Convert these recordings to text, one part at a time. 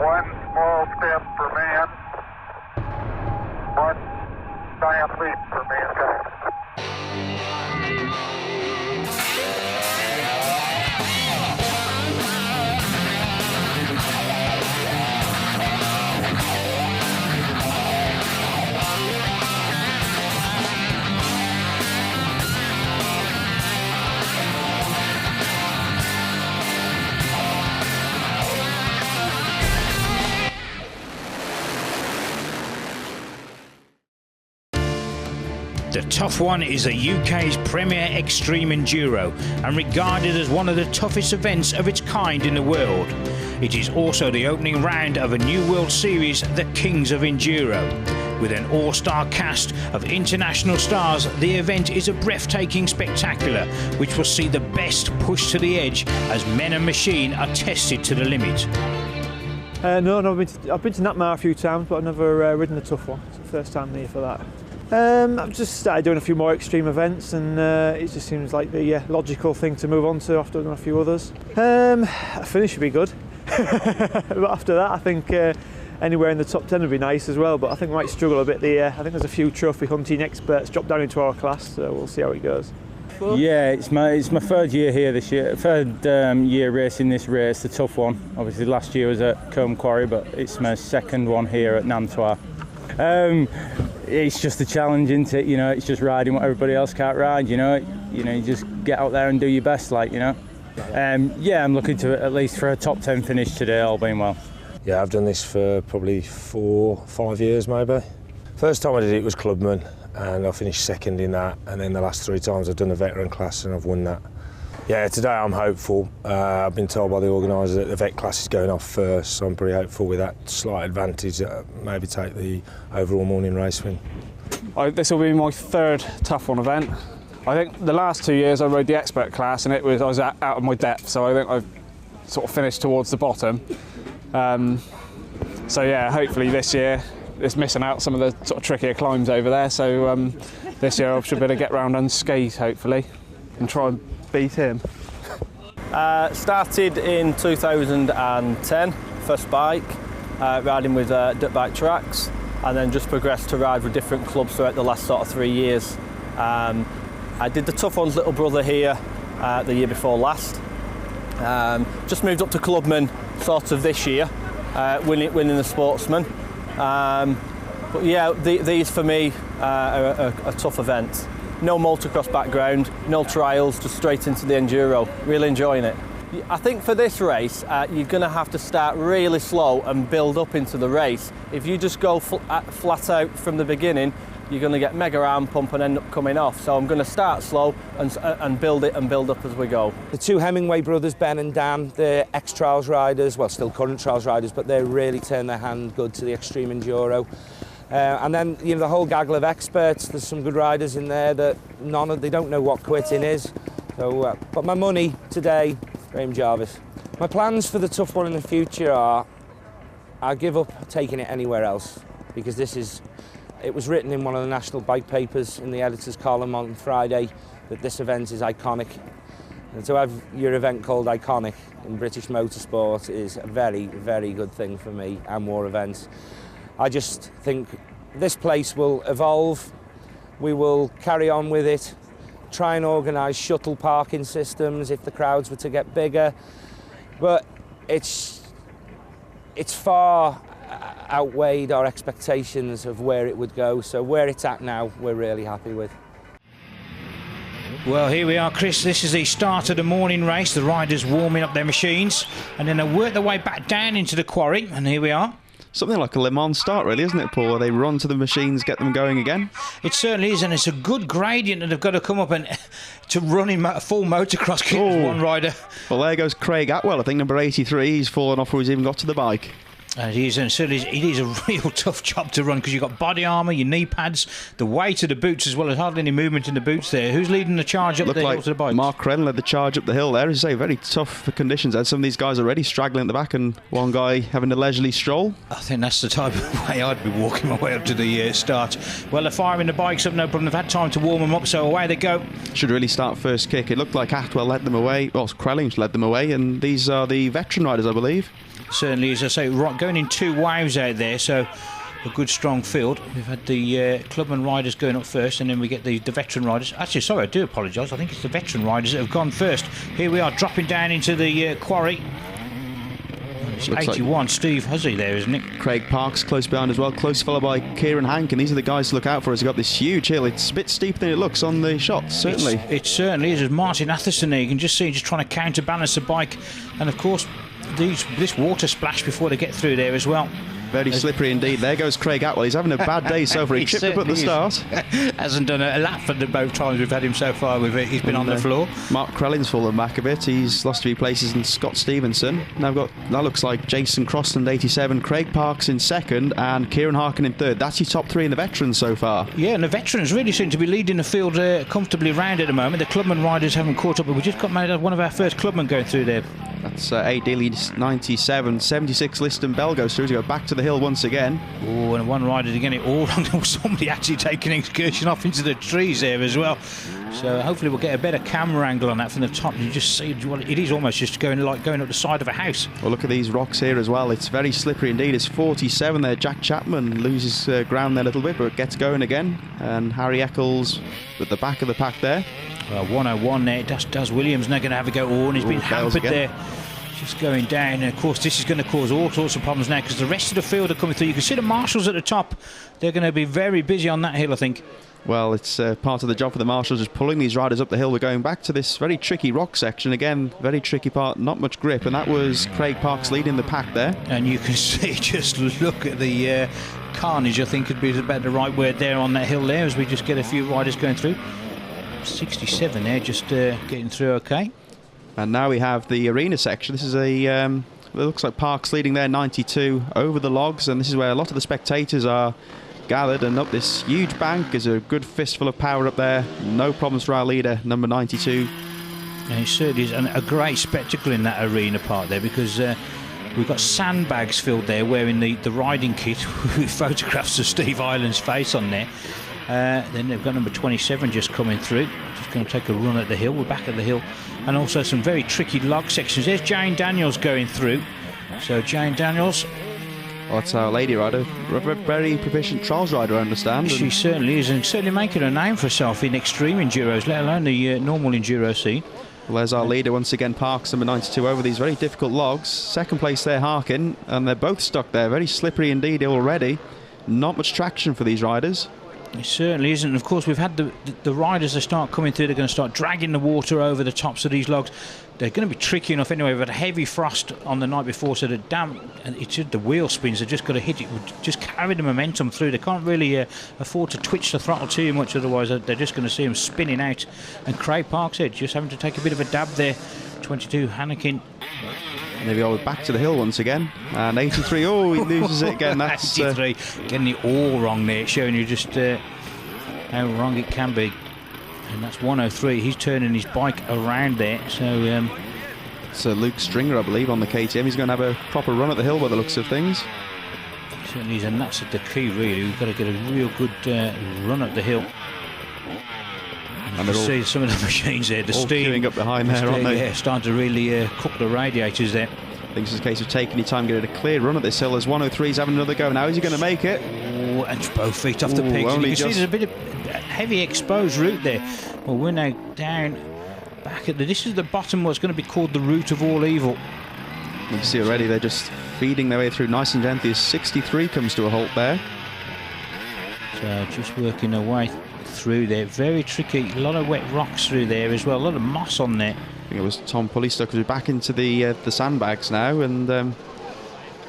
One small step for man, one giant leap for mankind. The Tough One is the UK's premier extreme enduro and regarded as one of the toughest events of its kind in the world. It is also the opening round of a new World Series, the Kings of Enduro. With an all-star cast of international stars, the event is a breathtaking spectacular which will see the best pushed to the edge as men and machine are tested to the limit. No, I've been to Knapmar a few times, but I've never ridden the Tough One. It's the first time here for that. I've just started doing a few more extreme events, and it just seems like the logical thing to move on to after I've done a few others. A finish would be good, but after that I think anywhere in the top 10 would be nice as well, but I think we might struggle a bit. I think there's a few trophy hunting experts dropped down into our class, so we'll see how it goes. Yeah, it's my third year here this year, third year racing this race, the Tough One. Obviously last year was at Combe Quarry, but it's my second one here at Nantua. It's just a challenge, isn't it? You know, it's just riding what everybody else can't ride. You know, you just get out there and do your best, like, you know. Yeah, I'm looking to at least for a top 10 finish today, all being well. Yeah, I've done this for probably 4 or 5 years maybe. First time I did it was Clubman, and I finished second in that, and then the last 3 times I've done the veteran class and I've won that. Yeah, today I'm hopeful. I've been told by the organiser that the vet class is going off first, so I'm pretty hopeful with that slight advantage that maybe take the overall morning race win. This will be my third Tough One event. I think the last 2 years I rode the expert class and I was out of my depth, so I think I've sort of finished towards the bottom. So yeah, hopefully this year it's missing out some of the sort of trickier climbs over there, so this year I should be able to get round unscathed hopefully and try and beat him. Started in 2010, first bike, riding with dirt bike tracks, and then just progressed to ride with different clubs throughout the last sort of 3 years. I did the Tough One's little brother here the year before last. Just moved up to Clubman sort of this year, winning the Sportsman. But yeah, these for me are a tough event. No motocross background, no trials, just straight into the enduro. Really enjoying it. I think for this race, you're going to have to start really slow and build up into the race. If you just go flat out from the beginning, you're going to get mega arm pump and end up coming off. So I'm going to start slow and build it and build up as we go. The 2 Hemingway brothers, Ben and Dan, they're ex-trials riders, well, still current trials riders, but they really turned their hand good to the extreme enduro. And then, you know, the whole gaggle of experts. There's some good riders in there that they don't know what quitting is. So, but my money today, Graham Jarvis. My plans for the Tough One in the future are, I'll give up taking it anywhere else, because it was written in one of the national bike papers in the editor's column on Friday that this event is iconic. And to have your event called iconic in British motorsport is a very, very good thing for me and more events. I just think this place will evolve, we will carry on with it, try and organise shuttle parking systems if the crowds were to get bigger, but it's far outweighed our expectations of where it would go, so where it's at now we're really happy with. Well, here we are, Chris. This is the start of the morning race, the riders warming up their machines, and then they work their way back down into the quarry, and here we are. Something like a Le Mans start, really, isn't it, Paul? They run to the machines, get them going again. It certainly is, and it's a good gradient that they've got to come up and to run in full motocross kit as one rider. Well, there goes Craig Atwell, I think number 83. He's fallen off before he's even got to the bike. It is, and certainly it is a real tough job to run because you've got body armour, your knee pads, the weight of the boots as well. There's hardly any movement in the boots there. Who's leading the charge up the hill to the bike? Mark Crenn led the charge up the hill there. As I say, very tough conditions. Some of these guys already straggling at the back and one guy having a leisurely stroll. I think that's the type of way I'd be walking my way up to the start. Well, they're firing the bikes up, no problem. They've had time to warm them up, so away they go. Should really start first kick. It looked like Atwell led them away, well, Krellings led them away, and these are the veteran riders, I believe. Certainly, as I say, going in two waves out there, so a good strong field. We've had the clubman riders going up first, and then we get the veteran riders. Actually, sorry, I do apologise. I think it's the veteran riders that have gone first. Here we are dropping down into the quarry. It's 81, like Steve Hussey there, isn't it? Craig Parks close behind as well, close followed by Kieran Hank, and these are the guys to look out for as they've got this huge hill. It's a bit steeper than it looks on the shots, certainly. It certainly is. There's Martin Atherson there. You can just see him just trying to counterbalance the bike, and of course this water splash before they get through there as well. Very slippery indeed. There goes Craig Atwell. He's having a bad day so far. He tripped up at the start. Hasn't done a lap for the both times we've had him so far. He's been on the floor. Mark Krellin's fallen back a bit. He's lost a few places in Scott Stevenson. Now we've got, that looks like Jason Crossland 87, Craig Parks in second, and Kieran Harkin in third. That's your top three in the veterans so far. Yeah, and the veterans really seem to be leading the field comfortably round at the moment. The clubman riders haven't caught up, but we just got one of our first clubmen going through there. That's A. Daly 97, 76 Liston Bell goes through to go back to the hill once again. Oh, and one rider to get it all wrong. Somebody actually taking an excursion off into the trees there as well. So hopefully we'll get a better camera angle on that from the top. You just see, well, it is almost just going up the side of a house. Well, look at these rocks here as well. It's very slippery indeed. It's 47 there. Jack Chapman loses ground there a little bit, but gets going again. And Harry Eccles at the back of the pack there. 101 there. Does Williams now going to have a go? Oh, and he's been hampered there. Just going down, and of course this is going to cause all sorts of problems now because the rest of the field are coming through. You can see the marshals at the top. They're going to be very busy on that hill, I think. Well, it's part of the job for the marshals, just pulling these riders up the hill. We're going back to this very tricky rock section again. Very tricky part, not much grip, and that was Craig Parks leading the pack there. And you can see, just look at the carnage, I think would be about the right word there on that hill there, as we just get a few riders going through. 67 there, just getting through okay. And now we have the arena section. This is it looks like Parks leading there, 92 over the logs, and this is where a lot of the spectators are gathered, and up this huge bank is a good fistful of power up there. No problems for our leader, number 92. And it certainly is a great spectacle in that arena part there, because we've got sandbags filled there wearing the riding kit with photographs of Steve Ireland's face on there. Then they've got number 27 just coming through, just going to take a run at the hill. We're back at the hill, and also some very tricky log sections. There's Jane Daniels going through. So Jane Daniels, well, that's our lady rider, very proficient trials rider, I understand. She certainly is, and certainly making a name for herself in extreme enduros, let alone the normal enduro scene. Well, there's our leader once again, Parks, number 92, over these very difficult logs. Second place there, Harkin, and they're both stuck there. Very slippery indeed already. Not much traction for these riders. It certainly isn't. Of course, we've had the riders that start coming through. They're going to start dragging the water over the tops of these logs. They're going to be tricky enough anyway. We've had a heavy frost on the night before, so the damp and it's just the wheel spins. They've just got to hit it, just carry the momentum through. They can't really afford to twitch the throttle too much, otherwise they're just going to see them spinning out. And Craig Parkshead just having to take a bit of a dab there. 22 Hannekin. And there we are, back to the hill once again. And 83, oh, he loses it again. That's 83, getting it all wrong there, showing you just how wrong it can be. And that's 103. He's turning his bike around there. So it's Luke Stringer, I believe, on the KTM. He's going to have a proper run at the hill by the looks of things. Certainly is, and that's the key, really. We've got to get a real good run up the hill. And you can see some of the machines there, the steam up behind there, aren't they? Yeah, starting to really cook the radiators there. I think it's a case of taking your time, getting a clear run at this hill as 103's having another go. Now is he going to make it? Oh, and both feet off the peaks. And you can see there's a bit of heavy exposed route there. Well, we're now down back at this is the bottom, what's going to be called the root of all evil. You can see already they're just feeding their way through nice and gently as 63 comes to a halt there. So just working their way through there, very tricky, a lot of wet rocks through there as well, a lot of moss on there. I think it was Tom Pulley stuck back into the sandbags now, and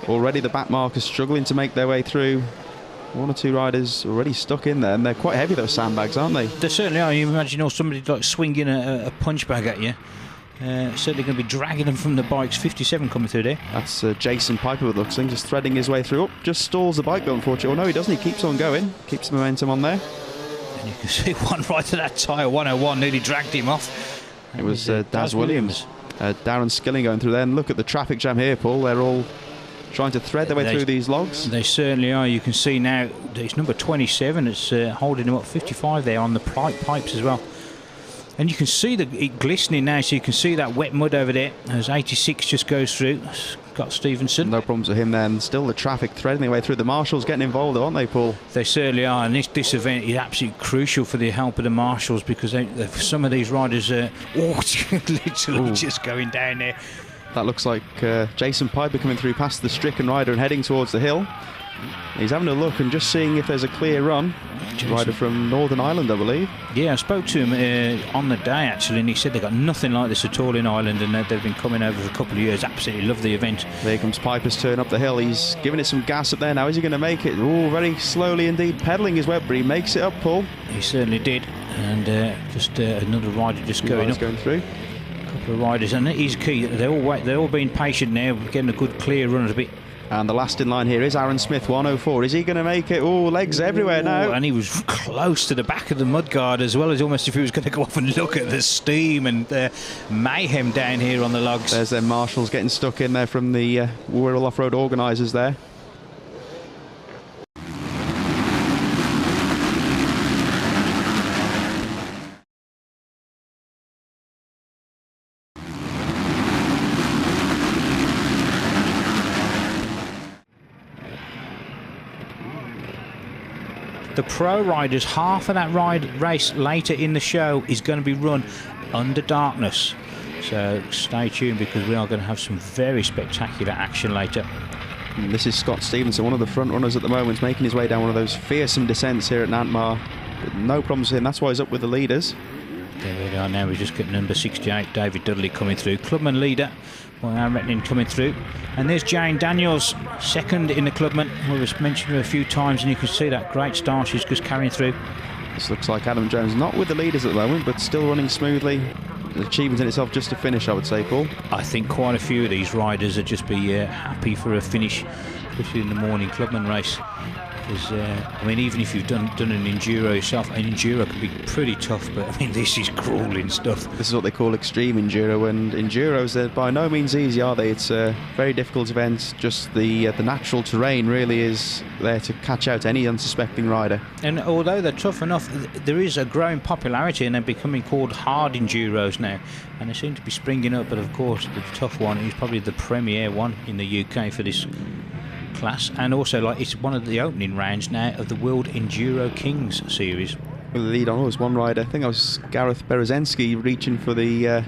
already the back markers struggling to make their way through. One or two riders already stuck in there, and they're quite heavy, those sandbags, aren't they? They certainly are. You imagine somebody like swinging a punch bag at you. Certainly going to be dragging them from the bikes. 57 coming through there. That's Jason Piper with looks like, just threading his way through. Just stalls the bike though, unfortunately. Oh no, he doesn't. He keeps on going. Keeps the momentum on there. And you can see one right to that tyre, 101, nearly dragged him off. It was Daz Williams. Darren Skilling going through there. And look at the traffic jam here, Paul. They're all trying to thread their way through these logs. They certainly are. You can see now it's number 27. It's holding him up. 55 there on the pipes as well. And you can see it glistening now, so you can see that wet mud over there as 86 just goes through. Scott Stevenson. No problems with him then. Still the traffic threading their way through. The marshals getting involved, aren't they, Paul? They certainly are, and this event is absolutely crucial for the help of the marshals, because some of these riders are literally just going down there. That looks like Jason Piper coming through past the stricken rider and heading towards the hill. He's having a look and just seeing if there's a clear run. Rider from Northern Ireland, I believe. Yeah, I spoke to him on the day actually, and he said they've got nothing like this at all in Ireland, and they've been coming over for a couple of years. Absolutely love the event. There comes Piper's turn up the hill. He's giving it some gas up there now. Is he going to make it? Oh, very slowly indeed, pedalling his way up, but he makes it up, Paul. He certainly did, and just another rider just going up. Going through. A couple of riders, and he's key. They're all being patient now, getting a good clear run at a bit. And the last in line here is Aaron Smith, 104. Is he going to make it? Oh, legs everywhere now. And he was close to the back of the mudguard, as well as almost if he was going to go off and look at the steam and mayhem down here on the logs. There's their marshals getting stuck in there from the Wirral Off-Road organisers there. The pro riders, half of that race later in the show is going to be run under darkness. So stay tuned, because we are going to have some very spectacular action later. And this is Scott Stevenson, one of the front runners at the moment, making his way down one of those fearsome descents here at Nantmar. But no problems with him, that's why he's up with the leaders. There we are now, we're just getting number 68, David Dudley coming through. Clubman leader, Aaron Retling coming through. And there's Jane Daniels, second in the Clubman. We've mentioned her a few times, and you can see that great start she's just carrying through. This looks like Adam Jones, not with the leaders at the moment, but still running smoothly. An achievement in itself just to finish, I would say, Paul. I think quite a few of these riders would just be happy for a finish, especially in the morning Clubman race. Because, I mean, even if you've done an enduro yourself, an enduro can be pretty tough, but I mean, this is grueling stuff. This is what they call extreme enduro, and enduros are by no means easy, are they? It's a very difficult event. Just the natural terrain really is there to catch out any unsuspecting rider. And although they're tough enough, there is a growing popularity, and they're becoming called hard enduros now, and they seem to be springing up. But of course, the tough one is probably the premier one in the UK for this class, and also like it's one of the opening rounds now of the World Enduro Kings series. Well, the lead on was one rider. I think that was Gareth Berezensky reaching for the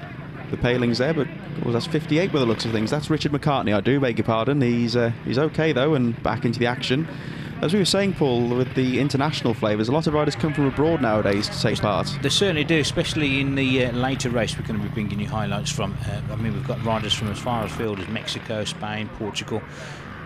palings there, but that's 58 by the looks of things. That's Richard McCartney, I do beg your pardon. He's okay though, and back into the action. As we were saying, Paul, with the international flavours, a lot of riders come from abroad nowadays to take part. They certainly do, especially in the later race we're going to be bringing you highlights from. I mean, we've got riders from as far afield as Mexico, Spain, Portugal.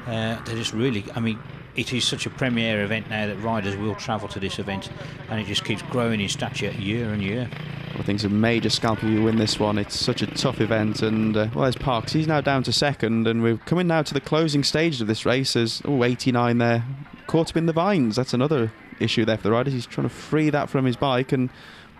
They're just really, I mean, it is such a premier event now that riders will travel to this event, and it just keeps growing in stature year on year. I think it's a major scalp if you win this one. It's such a tough event, and well, there's Parks. He's now down to second, and we're coming now to the closing stage of this race. There's 89 there, caught up in the vines. That's another issue there for the riders. He's trying to free that from his bike, and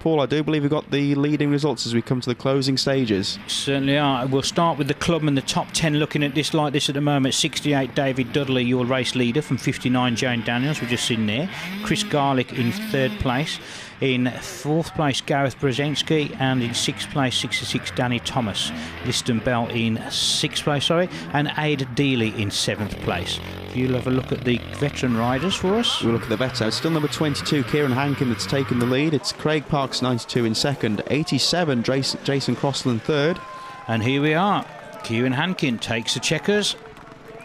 Paul, I do believe we've got the leading results as we come to the closing stages. Certainly are. We'll start with the Clubman, the top 10 looking at this like this at the moment. 68 David Dudley, your race leader, from 59 Jane Daniels, we've just seen there. Chris Garlick in third place. In fourth place, Gareth Brzezinski, and in sixth place, 66 Danny Thomas. Liston Bell in sixth place, and Aid Dealey in seventh place. If you'll have a look at the veteran riders for us. We'll look at the vets now. It's still number 22, Kieran Hankin, that's taken the lead. It's Craig Parks, 92 in second. 87, Jason Crossland third. And here we are. Kieran Hankin takes the checkers.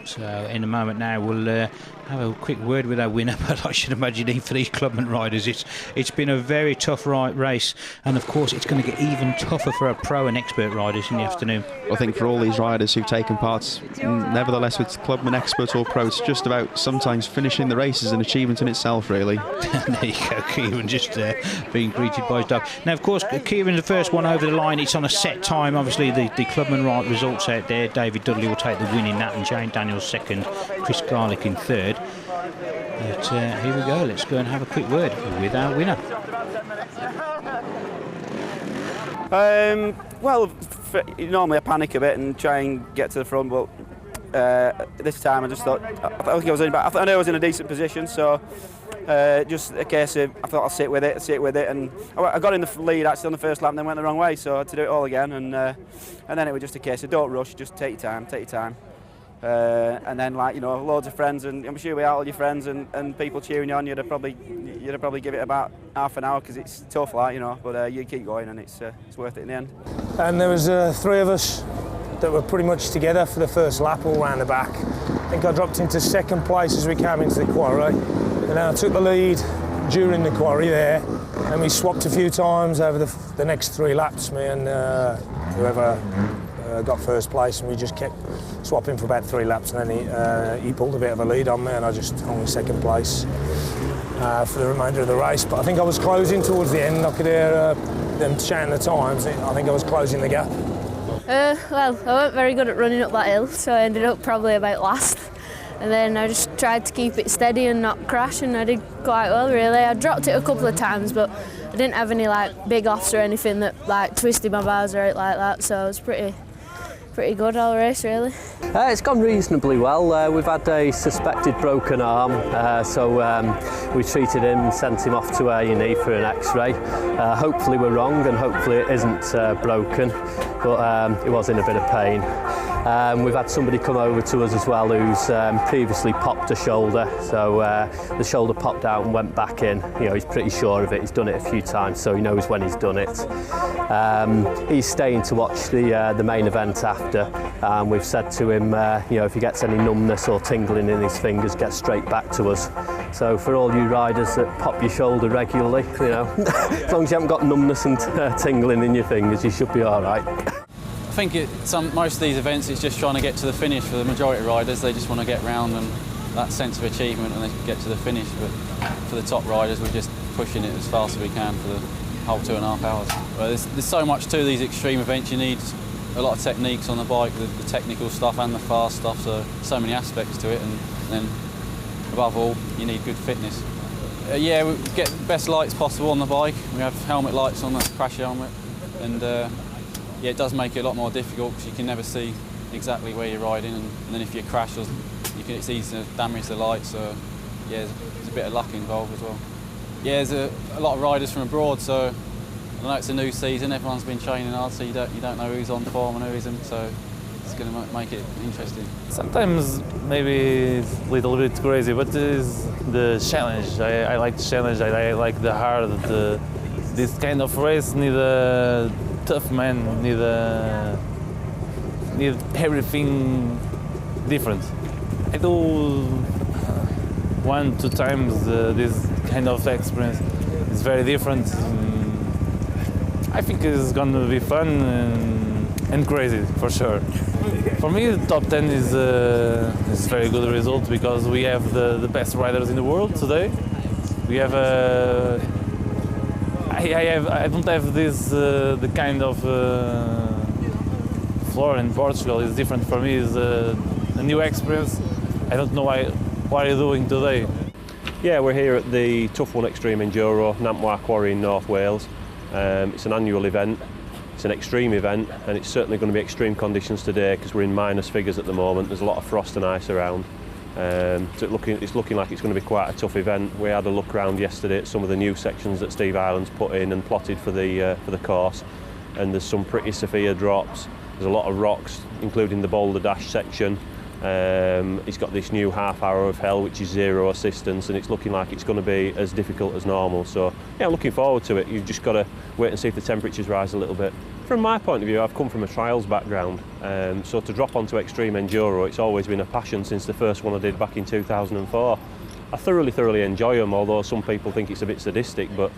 So in a moment now we'll have a quick word with our winner, but I should imagine for these Clubman riders it's been a very tough race, and of course it's going to get even tougher for our pro and expert riders in the afternoon. I think for all these riders who've taken part, nevertheless with Clubman expert or pro, it's just about sometimes finishing the race is an achievement in itself, really. There you go, Kieran just being greeted by his dog. Now of course Kieran's the first one over the line. It's on a set time. Obviously the Clubman results out there. David Dudley will take the win in that, and Jane Daniels second, Chris Garlick in third. But here we go, let's go and have a quick word with our winner. Well, normally I panic a bit and try and get to the front, but this time I just thought, I know I was in a decent position, so just a case of, I thought I'll sit with it, and I got in the lead actually on the first lap and then went the wrong way, so I had to do it all again, and then it was just a case of don't rush, just take your time. And then, like, you know, loads of friends, and I'm sure without all your friends and people cheering you on, you'd have probably give it about half an hour, because it's tough, like, you know. But you keep going, and it's worth it in the end. And there was 3 of us that were pretty much together for the first lap all round the back. I think I dropped into 2nd place as we came into the quarry, and then I took the lead during the quarry there, and we swapped a few times over the next 3 laps, me and whoever got first place, and we just kept swapping for about 3 laps, and then he pulled a bit of a lead on me, and I just hung in 2nd place for the remainder of the race. But I think I was closing towards the end. I could hear them shouting the times. I think I was closing the gap. Well, I weren't very good at running up that hill, so I ended up probably about last. And then I just tried to keep it steady and not crash, and I did quite well, really. I dropped it a couple of times, but I didn't have any like big offs or anything that like twisted my bars out like that, so I was pretty good all race, really. It's gone reasonably well. We've had a suspected broken arm, so we treated him, sent him off to A&E for an X-ray. Hopefully we're wrong, and hopefully it isn't broken, but he was in a bit of pain. We've had somebody come over to us as well who's previously popped a shoulder, so the shoulder popped out and went back in. You know, he's pretty sure of it. He's done it a few times, so he knows when he's done it. He's staying to watch the main event after. We've said to him, you know, if he gets any numbness or tingling in his fingers, get straight back to us. So for all you riders that pop your shoulder regularly, you know, as long as you haven't got numbness and tingling in your fingers, you should be all right. I think most of these events it's just trying to get to the finish. For the majority of riders, they just want to get round and that sense of achievement and they get to the finish. But for the top riders, we're just pushing it as fast as we can for the whole 2.5 hours. Well, there's so much to these extreme events. You need a lot of techniques on the bike, the technical stuff and the fast stuff, so many aspects to it, and then above all you need good fitness. Yeah, we get the best lights possible on the bike. We have helmet lights on the crash helmet, and yeah, it does make it a lot more difficult because you can never see exactly where you're riding, and then if you crash, it's easy to damage the lights, so yeah, there's a bit of luck involved as well. Yeah, there's a lot of riders from abroad, so I know it's a new season, everyone's been training hard, so you don't know who's on form and who isn't, so it's going to make it interesting. Sometimes maybe it's a little bit crazy, but it is the challenge. I like the challenge, I like the hard. This kind of race need a tough man, need everything different. I do 1-2 times this kind of experience. It's very different. I think it's going to be fun and crazy for sure. For me, the top 10 is a very good result because we have the best riders in the world today. We have I don't have this the kind of floor in Portugal. It's different for me. It's a new experience. I don't know what are you doing today. Yeah, we're here at the Tough One Extreme Enduro, Nampwar Quarry in North Wales. It's an annual event, it's an extreme event, and it's certainly going to be extreme conditions today because we're in minus figures at the moment. There's a lot of frost and ice around. So it's looking like it's going to be quite a tough event. We had a look around yesterday at some of the new sections that Steve Ireland's put in and plotted for the course, and there's some pretty severe drops. There's a lot of rocks, including the Boulder Dash section. He's got this new half hour of hell, which is zero assistance, and it's looking like it's going to be as difficult as normal. So yeah, I'm looking forward to it. You've just got to wait and see if the temperatures rise a little bit. From my point of view, I've come from a trials background, so to drop onto extreme enduro, it's always been a passion since the first one I did back in 2004. I thoroughly enjoy them, although some people think it's a bit sadistic, but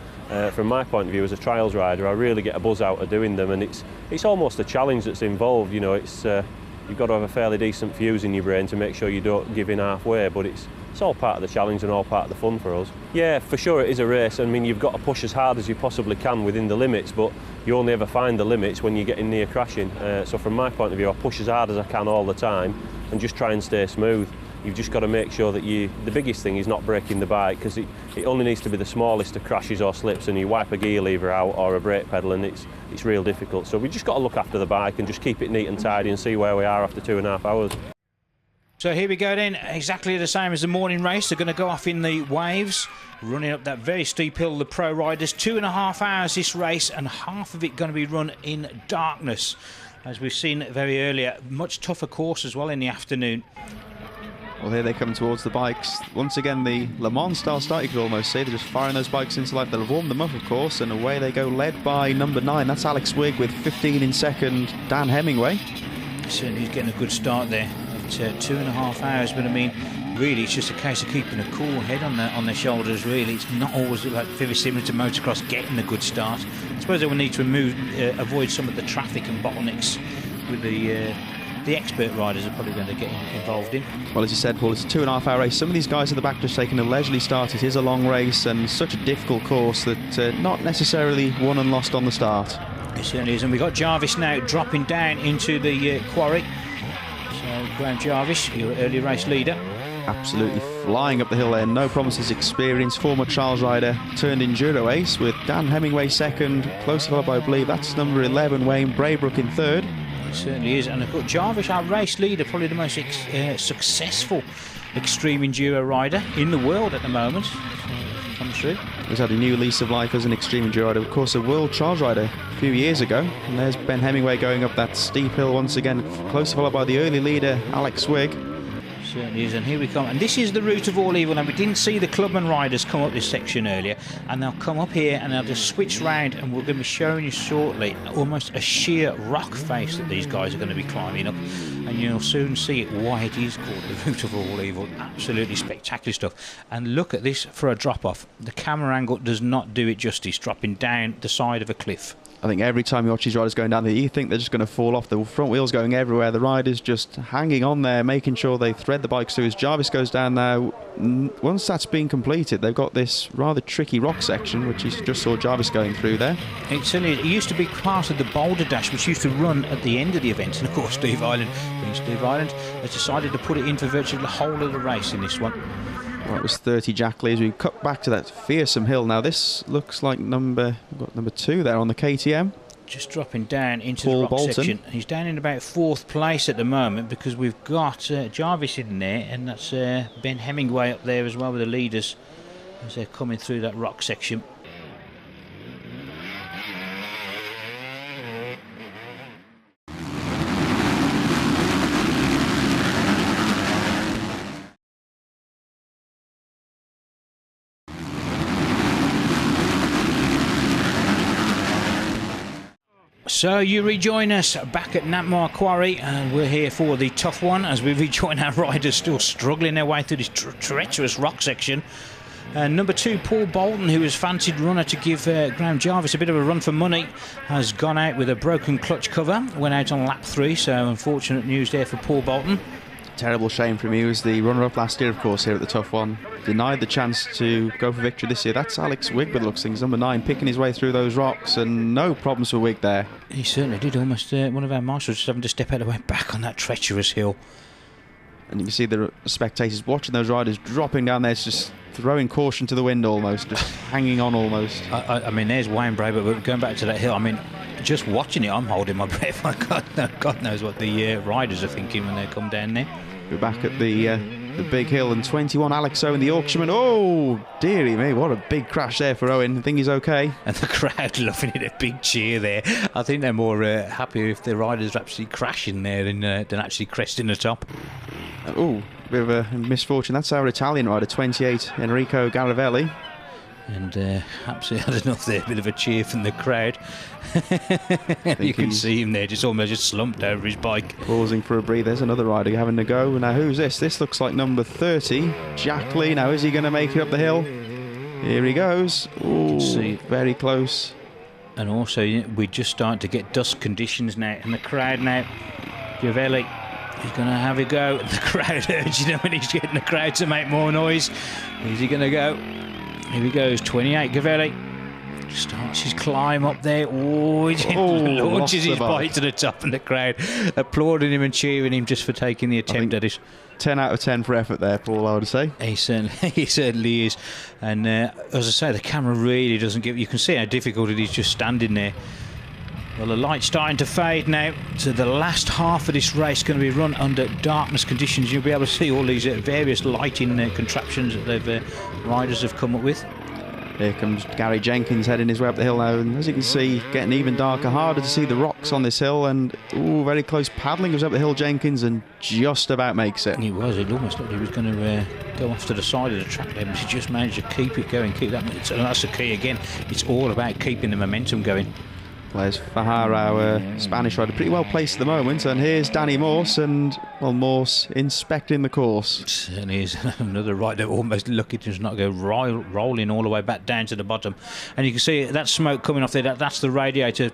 from my point of view as a trials rider, I really get a buzz out of doing them, and it's almost a challenge that's involved. You know, you've got to have a fairly decent fuse in your brain to make sure you don't give in halfway, but it's all part of the challenge and all part of the fun for us. Yeah, for sure it is a race. I mean, you've got to push as hard as you possibly can within the limits, but you only ever find the limits when you're getting near crashing. So from my point of view, I push as hard as I can all the time and just try and stay smooth. You've just got to make sure that the biggest thing is not breaking the bike, because it only needs to be the smallest of crashes or slips, and you wipe a gear lever out or a brake pedal and it's real difficult. So we just got to look after the bike and just keep it neat and tidy and see where we are after 2.5 hours. So here we go then, exactly the same as the morning race. They're going to go off in the waves, running up that very steep hill, the pro riders. 2.5 hours this race, and half of it going to be run in darkness. as we've seen very earlier. Much tougher course as well in the afternoon. Well, here they come towards the bikes. Once again, the Le Mans style start, you could almost say. They're just firing those bikes into life. They'll warm them up, of course, and away they go, led by number 9. That's Alex Wigg with 15 in second, Dan Hemingway. Certainly he's getting a good start there at 2.5 hours, but I mean, really it's just a case of keeping a cool head on their shoulders. Really, it's not always like very similar to motocross, getting a good start. I suppose they will need to avoid some of the traffic and bottlenecks with the expert riders are probably going to get involved in. Well, as you said, Paul, it's a 2.5 hour race. Some of these guys at the back just taking a leisurely start. It is a long race and such a difficult course that not necessarily won and lost on the start. It certainly is, and we've got Jarvis now dropping down into the quarry. So Graham Jarvis, your early race leader. Absolutely flying up the hill there, no promises experience. Former trials rider turned enduro ace with Dan Hemingway second, close followed by, I believe that's number 11, Wayne Braybrook in third. It certainly is, and I've got Jarvis, our race leader, probably the most successful extreme enduro rider in the world at the moment. Comes through. He's had a new lease of life as an extreme enduro rider, of course a world trials rider a few years ago. And there's Ben Hemingway going up that steep hill once again, closely followed by the early leader Alex Wigg. Certainly is, and here we come, and this is the route of all evil. And we didn't see the clubman riders come up this section earlier, and they'll come up here and they'll just switch round, and we're going to be showing you shortly almost a sheer rock face that these guys are going to be climbing up, and you'll soon see it why it is called the route of all evil. Absolutely spectacular stuff. And look at this for a drop off. The camera angle does not do it justice, dropping down the side of a cliff. I think every time you watch these riders going down there, you think they're just going to fall off. The front wheels going everywhere. The riders just hanging on there, making sure they thread the bikes through. As Jarvis goes down now, once that's been completed, they've got this rather tricky rock section, which you just saw Jarvis going through there. It used to be part of the Boulder Dash, which used to run at the end of the event. And of course, Steve Ireland has decided to put it in for virtually the whole of the race in this one. Well, it was 30 Jack Lee as we cut back to that fearsome hill. Now this looks like number 2 there on the KTM. Just dropping down into Paul the rock Bolton. section. He's down in about 4th place at the moment because we've got Jarvis in there, and that's Ben Hemingway up there as well with the leaders as they're coming through that rock section. So you rejoin us back at Nantmar Quarry, and we're here for the tough one as we rejoin our riders still struggling their way through this treacherous rock section. Number 2, Paul Bolton, who was fancied runner to give Graham Jarvis a bit of a run for money, has gone out with a broken clutch cover, went out on lap 3, so unfortunate news there for Paul Bolton. Terrible shame from him. He was the runner-up last year, of course, here at the Tough One. Denied the chance to go for victory this year. That's Alex Wigg, by the looks of things, number 9, picking his way through those rocks, and no problems for Wigg there. He certainly did. Almost one of our marshals just having to step out of the way back on that treacherous hill. And you can see the spectators watching those riders dropping down there, just throwing caution to the wind almost, just hanging on almost. I mean, there's Wayne Braybrook, but going back to that hill, I mean, just watching it, I'm holding my breath. God knows what the riders are thinking when they come down there. We're back at the big hill, and 21 Alex Owen, the Yorkshireman. Oh, dearie me, what a big crash there for Owen. I think he's okay. And the crowd loving it, a big cheer there. I think they're more happy if the riders are actually crashing there than actually cresting the top. Oh, bit of a misfortune. That's our Italian rider, 28, Enrico Garavelli. And absolutely had enough there, a bit of a cheer from the crowd. You can see him there, just slumped over his bike. Pausing for a breather. There's another rider having a go. Now, who's this? This looks like number 30, Jack Lee. Now, is he going to make it up the hill? Here he goes. Oh, very close. And also, we're just starting to get dust conditions now. And the crowd now, Giovelli, he's going to have a go. The crowd urging him, and he's getting the crowd to make more noise. Is he going to go? Here he goes, 28 Gavelli. Starts his climb up there. Oh, he launches his bike to the top, and the crowd applauding him and cheering him just for taking the attempt at it. 10 out of 10 for effort there, Paul, I would say. He certainly is. And as I say, the camera really doesn't give... You can see how difficult it is just standing there. Well, the light's starting to fade now. So the last half of this race is going to be run under darkness conditions. You'll be able to see all these various lighting contraptions that the riders have come up with. Here comes Gary Jenkins heading his way up the hill now, and as you can see, getting even darker, harder to see the rocks on this hill, and very close paddling goes up the hill, Jenkins, and just about makes it. He was, it almost looked like he was going to go off to the side of the track there, but he just managed to keep it going, keep that, and that's the key again, it's all about keeping the momentum going. There's Fajar, our Spanish rider, pretty well placed at the moment, and here's Danny Morse, and, well, Morse inspecting the course. And here's another rider almost lucky to not go rolling all the way back down to the bottom. And you can see that smoke coming off there, that's the radiator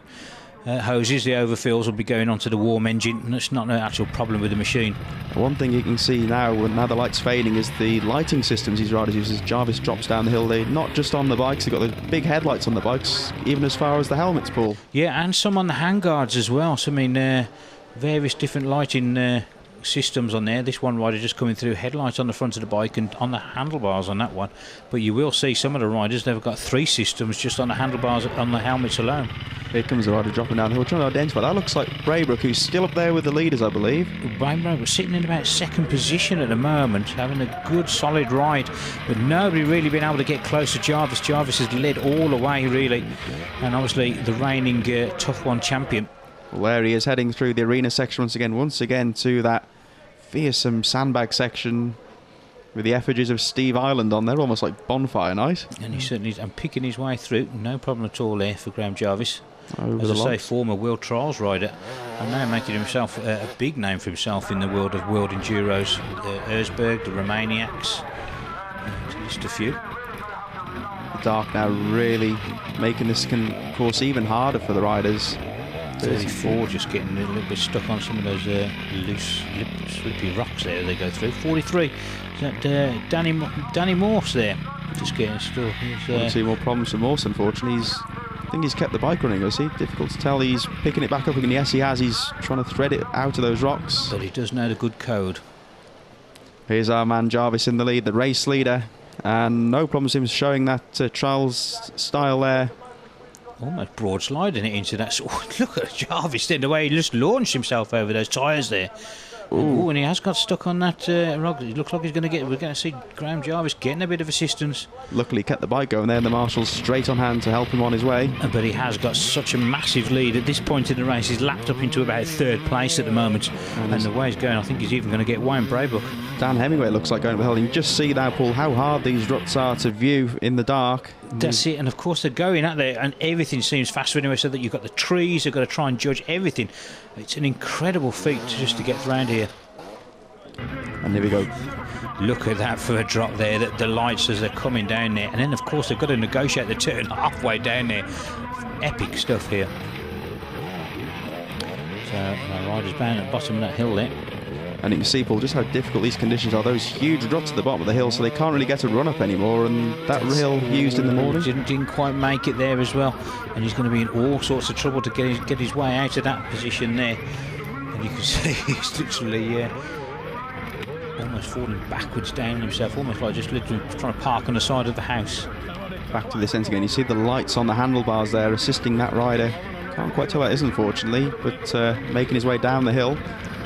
hoses, the overfills will be going onto the warm engine, and it's not an actual problem with the machine. One thing you can see now the light's fading is the lighting systems these riders use as Jarvis drops down the hill. They're not just on the bikes, they've got the big headlights on the bikes, even as far as the helmets, Paul. Yeah, and some on the handguards as well. So, I mean, various different lighting systems on there. This one rider just coming through, headlights on the front of the bike and on the handlebars on that one. But you will see some of the riders, they've got 3 systems just on the handlebars, on the helmets alone. Here comes the rider dropping down the hill, trying to identify. That looks like Braybrook, who's still up there with the leaders, I believe. Braybrook sitting in about 2nd position at the moment, having a good solid ride, but nobody really been able to get close to Jarvis. Jarvis has led all the way, really, and obviously the reigning Tough One champion. Well, there he is, heading through the arena section once again to that fearsome sandbag section with the effigies of Steve Ireland on there, almost like bonfire night. And he certainly is, and picking his way through, no problem at all there for Graham Jarvis. Over as I the say, logs. Former World Trials rider, and now making himself a big name for himself in the world of World Enduros. Erzberg, the Romaniacs, just a few. The dark now really making this course even harder for the riders. 34 just getting a little bit stuck on some of those loose, slippy rocks there they go through. 43, is that Danny Morse there, just getting stuck. Don't see more problems for Morse, unfortunately. I think he's kept the bike running, is he? Difficult to tell. He's picking it back up again. Yes, he has. He's trying to thread it out of those rocks. But he does know the good code. Here's our man Jarvis in the lead, the race leader. And no problems him showing that trials style there. Almost broad sliding it into that. Look at Jarvis then, the way he just launched himself over those tyres there. Ooh, and he has got stuck on that rock. It looks like we're going to see Graham Jarvis getting a bit of assistance. Luckily he kept the bike going there, and the marshals straight on hand to help him on his way. But he has got such a massive lead at this point in the race. He's lapped up into about 3rd place at the moment, and the way he's going, I think he's even going to get Wayne Braybrook. Dan Hemingway looks like going to the hill. You can just see now, Paul, how hard these ruts are to view in the dark. That's it, and of course they're going out there, and everything seems faster anyway, so that you've got the trees, you've got to try and judge everything. It's an incredible feat just to get around here. And here we go. Look at that for a drop there, the lights as they're coming down there, and then of course they've got to negotiate the turn halfway down there. Epic stuff here. So our rider's down at the bottom of that hill there. And you can see, Paul, just how difficult these conditions are. Those huge ruts at the bottom of the hill, so they can't really get a run up anymore, and that hill used in the morning didn't quite make it there as well, and he's going to be in all sorts of trouble to get his way out of that position there. And you can see he's literally almost falling backwards down himself, almost like just literally trying to park on the side of the house. Back to this end again. You see the lights on the handlebars there assisting that rider. Can't quite tell what it is, unfortunately, but making his way down the hill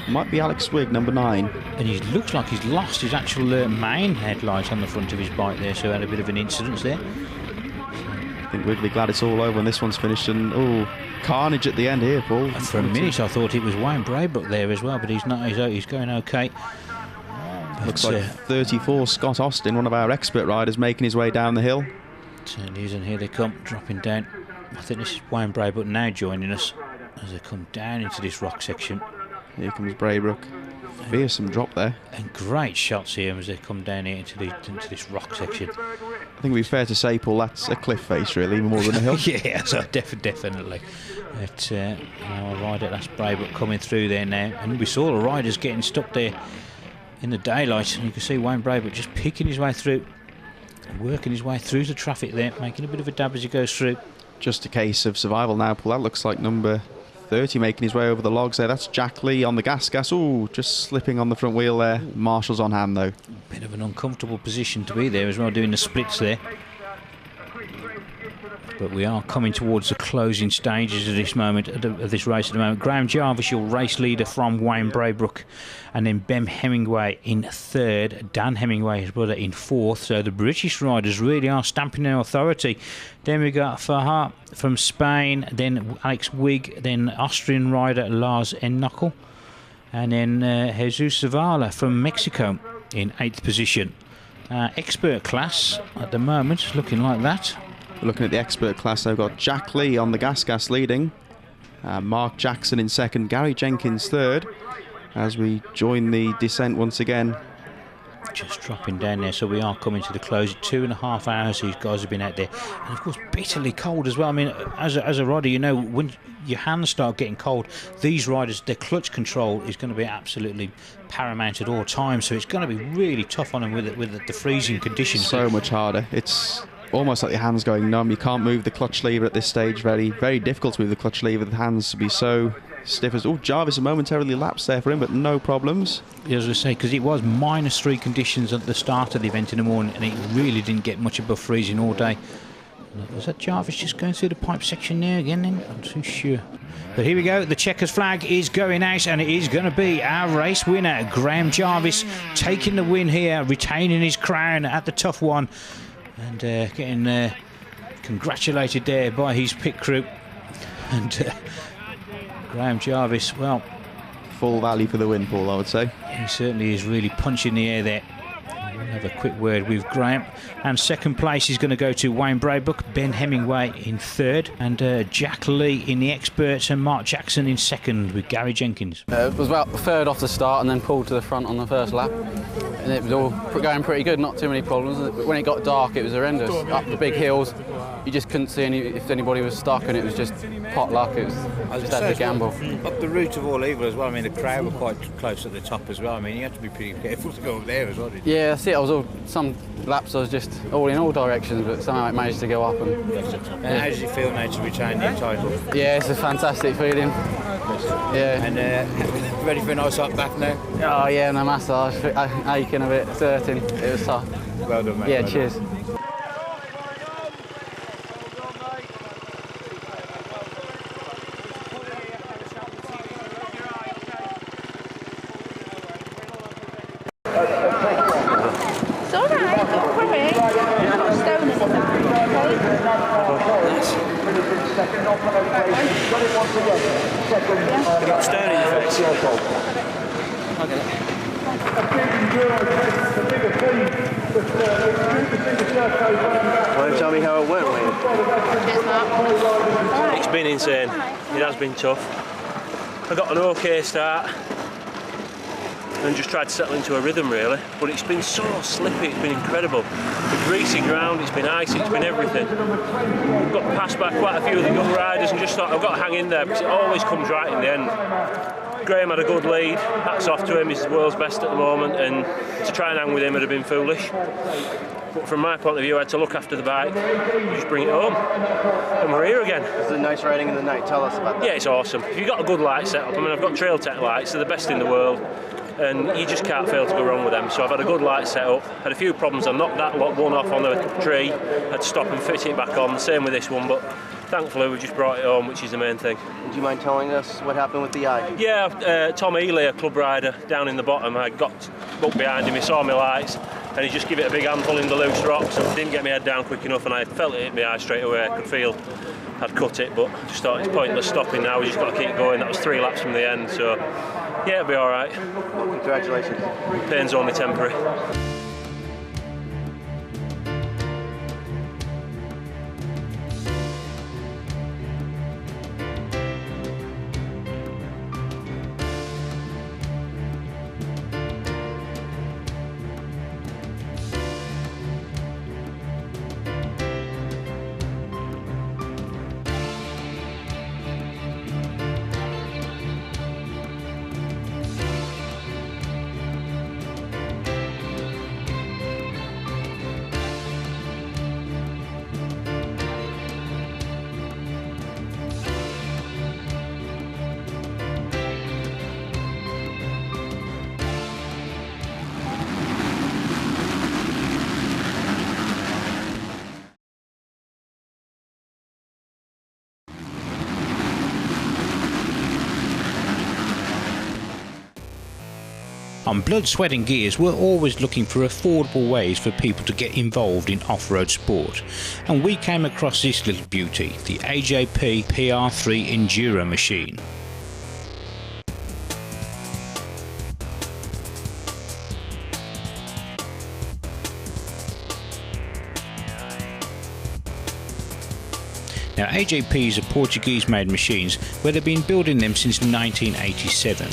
might be Alex Swig, number 9. And he looks like he's lost his actual main headlight on the front of his bike there, so had a bit of an incident there. I think we'd be glad it's all over when this one's finished, and carnage at the end here, Paul. For a minute I thought it was Wayne Braybrook there as well, but he's not. He's going okay. Looks like 34 Scott Austin, one of our expert riders, making his way down the hill. And here they come, dropping down. I think this is Wayne Braybrook now joining us as they come down into this rock section. Here comes Braybrook. Fearsome drop there. And great shots here as they come down here into this rock section. I think it'd be fair to say, Paul, that's a cliff face, really, more than a hill. Yeah, so definitely. But our rider, that's Braybrook coming through there now. And we saw the riders getting stuck there in the daylight. And you can see Wayne Braybrook just picking his way through, working his way through the traffic there, making a bit of a dab as he goes through. Just a case of survival now, Paul. That looks like number 30 making his way over the logs there. That's Jack Lee on the gas. Ooh, just slipping on the front wheel there. Marshall's on hand though. Bit of an uncomfortable position to be there as well, doing the splits there. But we are coming towards the closing stages of this moment, of this race at the moment. Graham Jarvis, your race leader from Wayne Braybrook, and then Ben Hemingway in third, Dan Hemingway, his brother, in fourth. So the British riders really are stamping their authority. Then we got Farhat from Spain, then Alex Wigg, then Austrian rider Lars Ennockel, and then Jesus Zavala from Mexico in 8th position. Expert class at the moment, looking like that. Looking at the expert class, they've got Jack Lee on the gas leading, Mark Jackson in second, Gary Jenkins third, as we join the descent once again. Just dropping down there, so we are coming to the close. 2.5 hours these guys have been out there, and of course bitterly cold as well. I mean, as a rider, you know, when your hands start getting cold, these riders, their clutch control is going to be absolutely paramount at all times, so it's going to be really tough on them with the freezing conditions. So much harder. It's almost like your hands going numb. You can't move the clutch lever at this stage. Very, very difficult to move the clutch lever. The hands to be so stiff as. Oh, Jarvis momentarily lapsed there for him, but no problems. Yeah, as I say, because it was -3 conditions at the start of the event in the morning, and it really didn't get much above freezing all day. Was that Jarvis just going through the pipe section there again then? I'm not too sure. But here we go, the checkers flag is going out, and it is going to be our race winner, Graham Jarvis, taking the win here, retaining his crown at the Tough One, and getting congratulated there by his pit crew. And Graham Jarvis, well, full value for the win, Paul, I would say. He certainly is really punching the air there. We'll have a quick word with Graham. And second place is going to go to Wayne Braybrook, Ben Hemingway in third, and Jack Lee in the experts, and Mark Jackson in second with Gary Jenkins. It was about third off the start and then pulled to the front on the first lap. And it was all going pretty good, not too many problems. But when it got dark, it was horrendous. Up the big hills, you just couldn't see if anybody was stuck, and it was just pot luck. It was just had to gamble. Up the route of All Evil as well. I mean, the crowd were quite close at the top as well. I mean, you had to be pretty careful to go up there as well, didn't you? Yeah, that's it. Some laps I was just all in all directions, but somehow it managed to go up. And how does it feel now to retain the title? Yeah, it's a fantastic feeling. Yeah. And ready for a nice hot bath now? Oh yeah, no matter. I was aching a bit, hurting. It was tough. Well done, mate. Yeah, well cheers. Done. Want to tell me how it went, Wayne? It's been insane. It has been tough. I got an okay start and just tried to settle into a rhythm really, but it's been so slippy, it's been incredible. The greasy ground, it's been icy, it's been everything. Got passed by quite a few of the young riders and just thought I've got to hang in there because it always comes right in the end. Graham had a good lead, hats off to him, he's the world's best at the moment, and to try and hang with him would have been foolish. But from my point of view, I had to look after the bike, just bring it home, and we're here again. It's a nice riding in the night, tell us about that. Yeah, it's awesome. If you've got a good light setup, I mean, I've got Trail Tech lights, they're the best in the world, and you just can't fail to go wrong with them. So I've had a good light setup, had a few problems, I knocked that one off on the tree, had to stop and fit it back on, same with this one, but thankfully we just brought it home, which is the main thing. Do you mind telling us what happened with the eye? Yeah, Tom Ely, a club rider down in the bottom, I got up behind him, he saw my lights, and he just gave it a big handful in the loose rocks, and didn't get my head down quick enough, and I felt it hit my eye straight away. I could feel I'd cut it, but I just thought it's pointless stopping now, we just got to keep going. That was 3 laps from the end, so yeah, it'll be all right. Well, congratulations. Pain's only temporary. On Blood, Sweat and Gears, we're always looking for affordable ways for people to get involved in off-road sport, and we came across this little beauty, the AJP PR3 Enduro machine. Now, AJPs are Portuguese-made machines where they've been building them since 1987.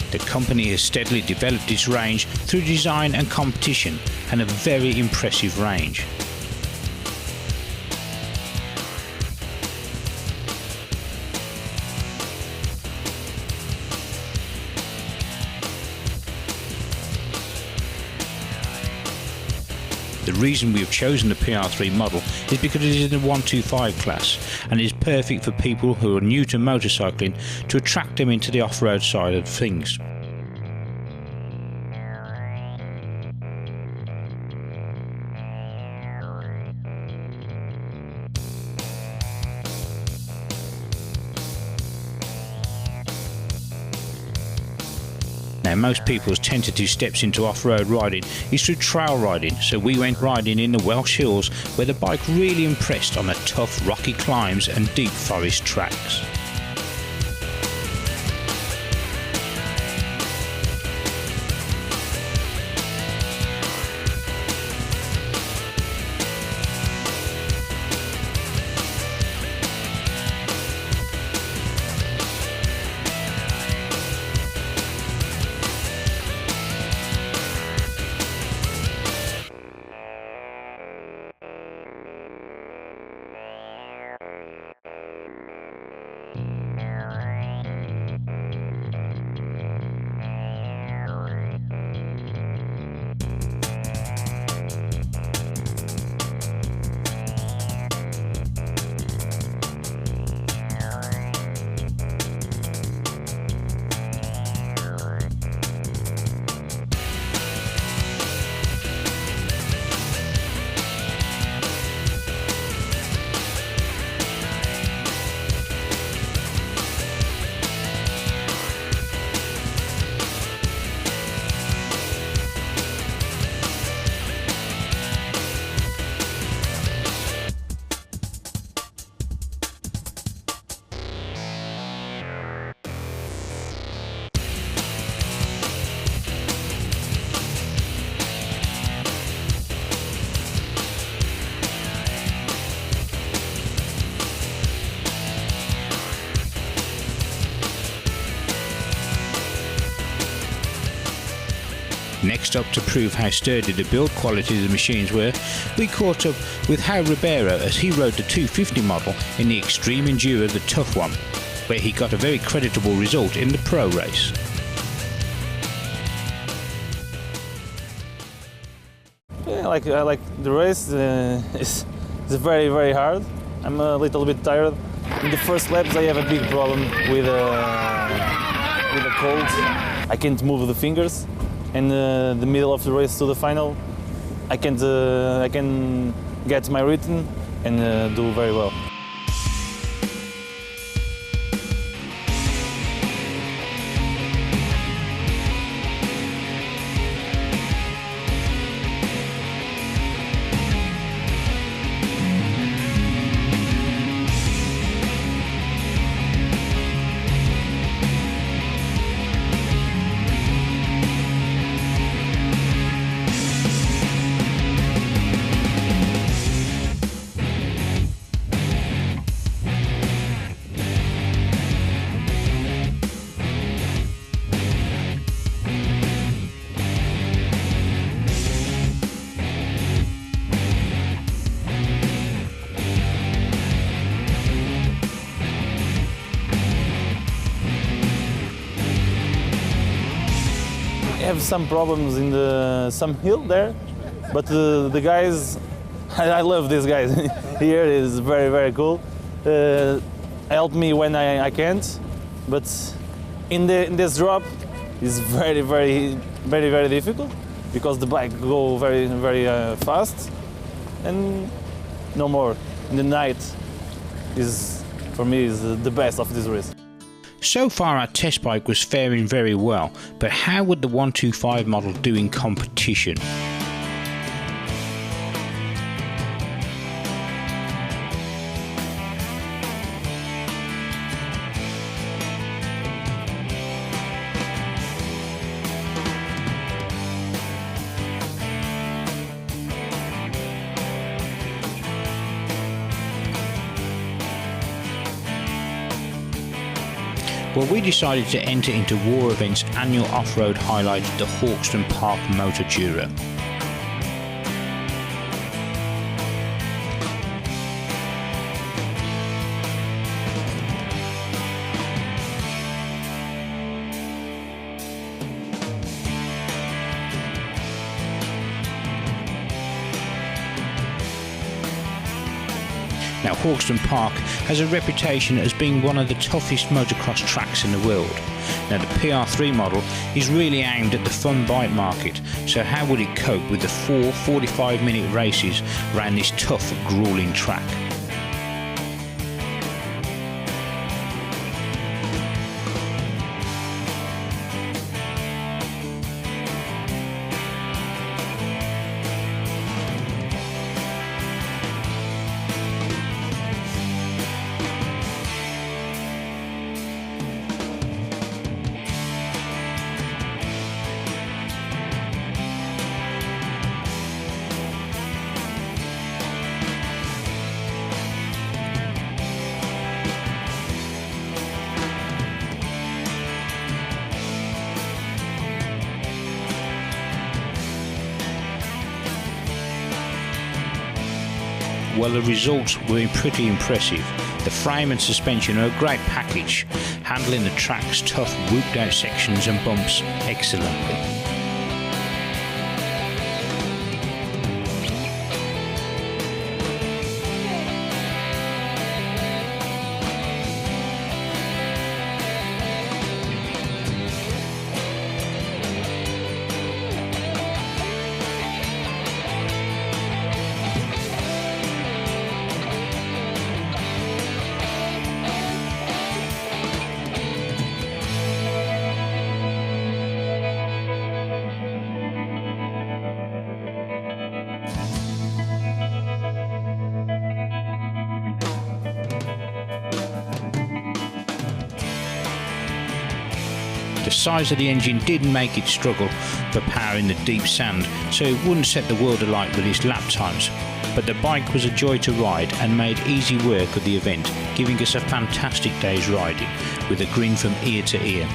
The company has steadily developed its range through design and competition, and a very impressive range. The reason we have chosen the PR3 model is because it is in the 125 class and is perfect for people who are new to motorcycling to attract them into the off-road side of things. Now, most people's tentative steps into off-road riding is through trail riding, so we went riding in the Welsh Hills, where the bike really impressed on the tough rocky climbs and deep forest tracks. Next up, to prove how sturdy the build quality of the machines were, we caught up with Hal Ribeiro as he rode the 250 model in the Extreme Enduro, the Tough One, where he got a very creditable result in the pro race. Yeah, I like the race. It's very, very hard. I'm a little bit tired. In the first laps, I have a big problem with a cold. I can't move the fingers. In the middle of the race to the final, I can get my rhythm and do very well. Have some problems in some hill there, but the guys, I love these guys here. Is very, very cool. Help me when I can't, but in this drop is very, very, very, very difficult because the bike go very, very fast, and no more. In the night is, for me, is the best of this race. So far our test bike was faring very well, but how would the 125 model do in competition? Well, we decided to enter into War Events' annual off-road highlight, the Hawkston Park Motor Duro. Now, Hawkston Park has a reputation as being one of the toughest motocross tracks in the world. Now, the PR3 model is really aimed at the fun bike market, so how would it cope with the 4 45-minute races around this tough, grueling track? Well, the results were pretty impressive. The frame and suspension are a great package, handling the track's tough whooped out sections and bumps excellently. The size of the engine did make it struggle for power in the deep sand, so it wouldn't set the world alight with its lap times. But the bike was a joy to ride and made easy work of the event, giving us a fantastic day's riding, with a grin from ear to ear.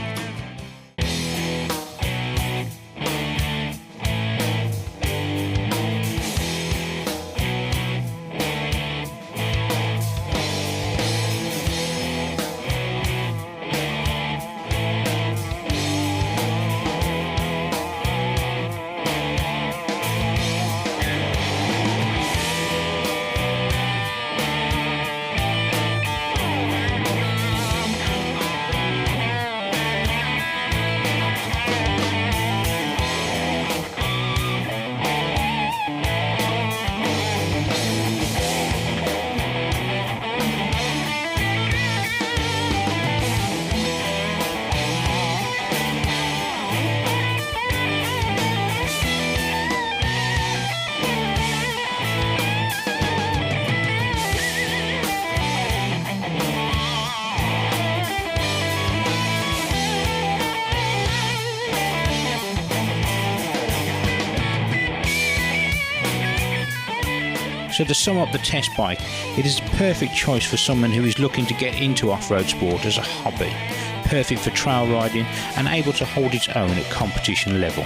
So to sum up the test bike, it is a perfect choice for someone who is looking to get into off-road sport as a hobby, perfect for trail riding and able to hold its own at competition level.